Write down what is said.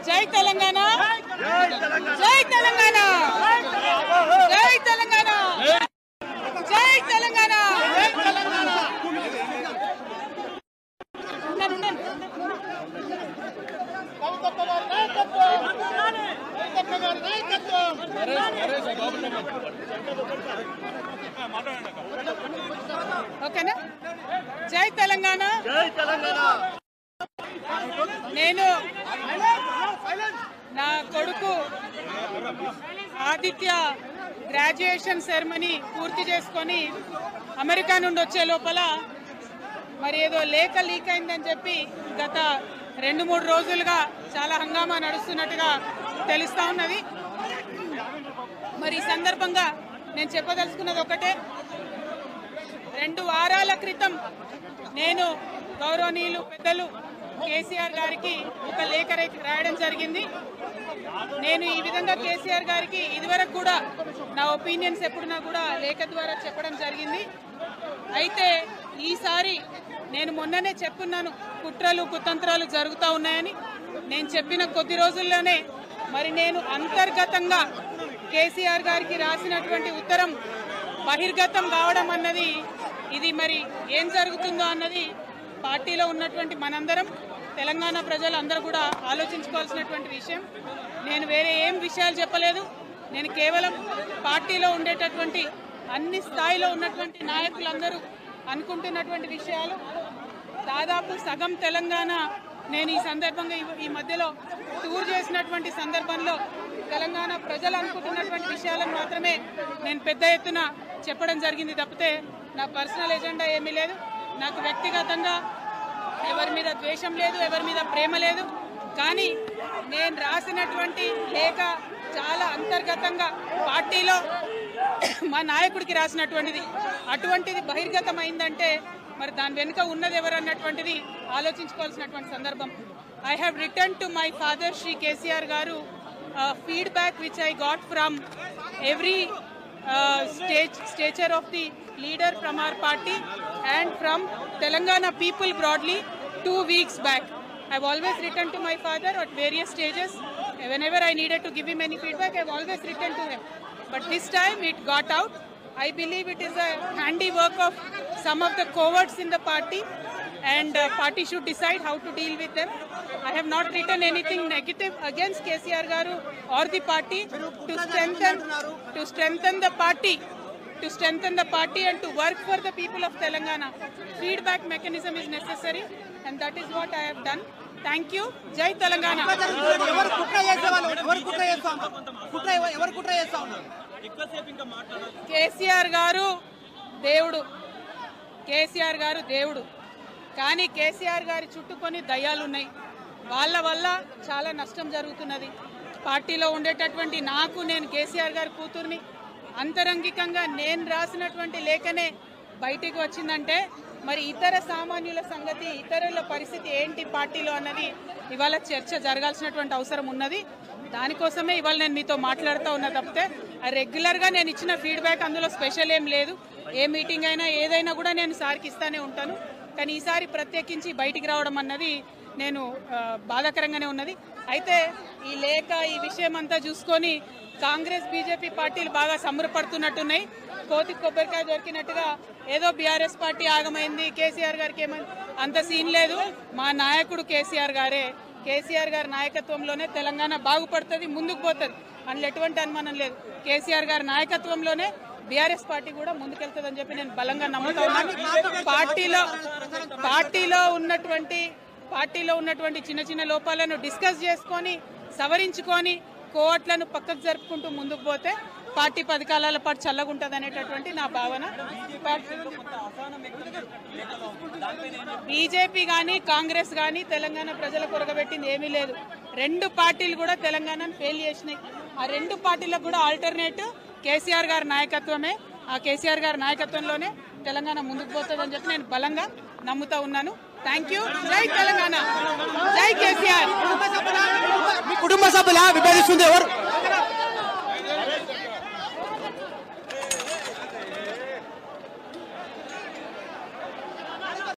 జై తెలంగాణ, జై తెలంగాణ, జై తెలంగాణ, జై తెలంగాణ. ఓకేనా? జై తెలంగాణ. నేను నా కొడుకు ఆదిత్య గ్రాడ్యుయేషన్ సెరమనీ పూర్తి చేసుకొని అమెరికా నుండి వచ్చే లోపల మరి ఏదో లేఖ లీక్ అయిందని చెప్పి గత 2-3 రోజులుగా చాలా హంగామా నడుస్తున్నట్టుగా తెలుస్తా ఉన్నది. మరి ఈ సందర్భంగా నేను చెప్పదలుచుకున్నది ఒకటే. 2 వారాల క్రితం నేను గౌరవనీయులు పెద్దలు కేసీఆర్ గారికి ఒక లేఖ రాయడం జరిగింది. నేను ఈ విధంగా కేసీఆర్ గారికి ఇదివరకు కూడా నా ఒపీనియన్స్ ఎప్పుడున్నా కూడా లేఖ ద్వారా చెప్పడం జరిగింది. అయితే ఈసారి నేను మొన్ననే చెప్పున్నాను, కుట్రలు కుతంత్రాలు జరుగుతూ ఉన్నాయని. నేను చెప్పిన కొద్ది రోజుల్లోనే మరి నేను అంతర్గతంగా కేసీఆర్ గారికి రాసినటువంటి ఉత్తరం బహిర్గతం కావడం అన్నది, ఇది మరి ఏం జరుగుతుందో అన్నది పార్టీలో ఉన్నటువంటి మనందరం, తెలంగాణ ప్రజలు అందరూ కూడా ఆలోచించుకోవాల్సినటువంటి విషయం. నేను వేరే ఏం విషయాలు చెప్పలేదు. నేను కేవలం పార్టీలో ఉండేటటువంటి అన్ని స్థాయిలో ఉన్నటువంటి నాయకులందరూ అనుకుంటున్నటువంటి విషయాలు. దాదాపు సగం తెలంగాణ నేను ఈ సందర్భంగా ఈ మధ్యలో టూర్ చేసినటువంటి సందర్భంలో తెలంగాణ ప్రజలు అనుకుంటున్నటువంటి విషయాలను మాత్రమే నేను పెద్ద ఎత్తున చెప్పడం జరిగింది తప్పితే నా పర్సనల్ ఎజెండా ఏమీ లేదు. నాకు వ్యక్తిగతంగా ఎవరి మీద ద్వేషం లేదు, ఎవరి మీద ప్రేమ లేదు. కానీ నేను రాసినటువంటి లేఖ చాలా అంతర్గతంగా పార్టీలో మా నాయకుడికి రాసినటువంటిది. అటువంటిది బహిర్గతమైందంటే మరి దాని వెనుక ఉన్నది ఎవరన్నటువంటిది ఆలోచించుకోవాల్సినటువంటి సందర్భం. I have return to my father Shri KCR గారు feedback which I got from every stature of the leader from our party and from Telangana people broadly 2 weeks back. I've always written to my father at various stages. Whenever I needed to give him any feedback, I've always written to him. But this time it got out. I believe it is a handiwork of some of the cowards in the party, and party should decide how to deal with them. I have not written anything negative against KCR Garu or the party to strengthen the party and to work for the people of Telangana. Feedback mechanism is necessary and that is what I have done. Thank you. Jai Telangana. KCR Garu దేవుడు, కేసీఆర్ గారు దేవుడు. కానీ కేసీఆర్ గారి చుట్టూ కొన్ని దయ్యాలు ఉన్నాయి. వాళ్ళ వల్ల చాలా నష్టం జరుగుతున్నది. పార్టీలో ఉండేటటువంటి నాకు, నేను కేసీఆర్ గారి కూతుర్ని, అంతరంగికంగా నేను రాసినటువంటి లేఖనే బయటికి వచ్చిందంటే మరి ఇతర సామాన్యుల సంగతి, ఇతరుల పరిస్థితి ఏంటి పార్టీలో అన్నది ఇవాళ చర్చ జరగాల్సినటువంటి అవసరం ఉన్నది. దానికోసమే ఇవాళ నేను మీతో మాట్లాడుతూ ఉన్నా తప్పితే రెగ్యులర్గా నేను ఇచ్చిన ఫీడ్బ్యాక్ అందులో స్పెషల్ ఏం లేదు. ఏ మీటింగ్ అయినా ఏదైనా కూడా నేను సార్కి ఇస్తానే ఉంటాను. కానీ ఈసారి ప్రత్యేకించి బయటికి రావడం అన్నది నేను బాధాకరంగానే ఉన్నది. అయితే ఈ లేఖ, ఈ విషయం అంతా చూసుకొని కాంగ్రెస్ బీజేపీ పార్టీలు బాగా సంబరపడుతున్నట్టున్నాయి. కోతి కొబ్బరికాయ దొరికినట్టుగా ఏదో బీఆర్ఎస్ పార్టీ ఆగమైంది, కేసీఆర్ గారికి ఏమైంది, అంత సీన్ లేదు. మా నాయకుడు కేసీఆర్ గారే. కేసీఆర్ గారి నాయకత్వంలోనే తెలంగాణ బాగుపడుతుంది, ముందుకు పోతుంది, అందులో ఎటువంటి అనుమానం లేదు. కేసీఆర్ గారి నాయకత్వంలోనే బీఆర్ఎస్ పార్టీ కూడా ముందుకెళ్తుందని చెప్పి నేను బలంగా నమ్ముతా ఉన్నాను. పార్టీలో ఉన్నటువంటి చిన్న చిన్న లోపాలను డిస్కస్ చేసుకొని, సవరించుకొని, కోవట్లను పక్కకు జరుపుకుంటూ ముందుకు పోతే పార్టీ 10 కాలాల పాటు చల్లగుంటది అనేటటువంటి నా భావన. బీజేపీ కానీ కాంగ్రెస్ కానీ తెలంగాణ ప్రజల కొరగబెట్టింది ఏమీ లేదు. 2 పార్టీలు కూడా తెలంగాణను ఫెయిల్ చేసినాయి. ఆ 2 పార్టీలకు కూడా ఆల్టర్నేటివ్ కేసీఆర్ గారి నాయకత్వమే. ఆ కేసీఆర్ గారి నాయకత్వంలోనే తెలంగాణ ముందుకు పోతుందని చెప్పి నేను బలంగా నమ్ముతా ఉన్నాను. Thank you. జై తెలంగాణ, జై కేసీఆర్. కుటుంబ సభ్యుల విభేదిస్తుంది ఎవరు?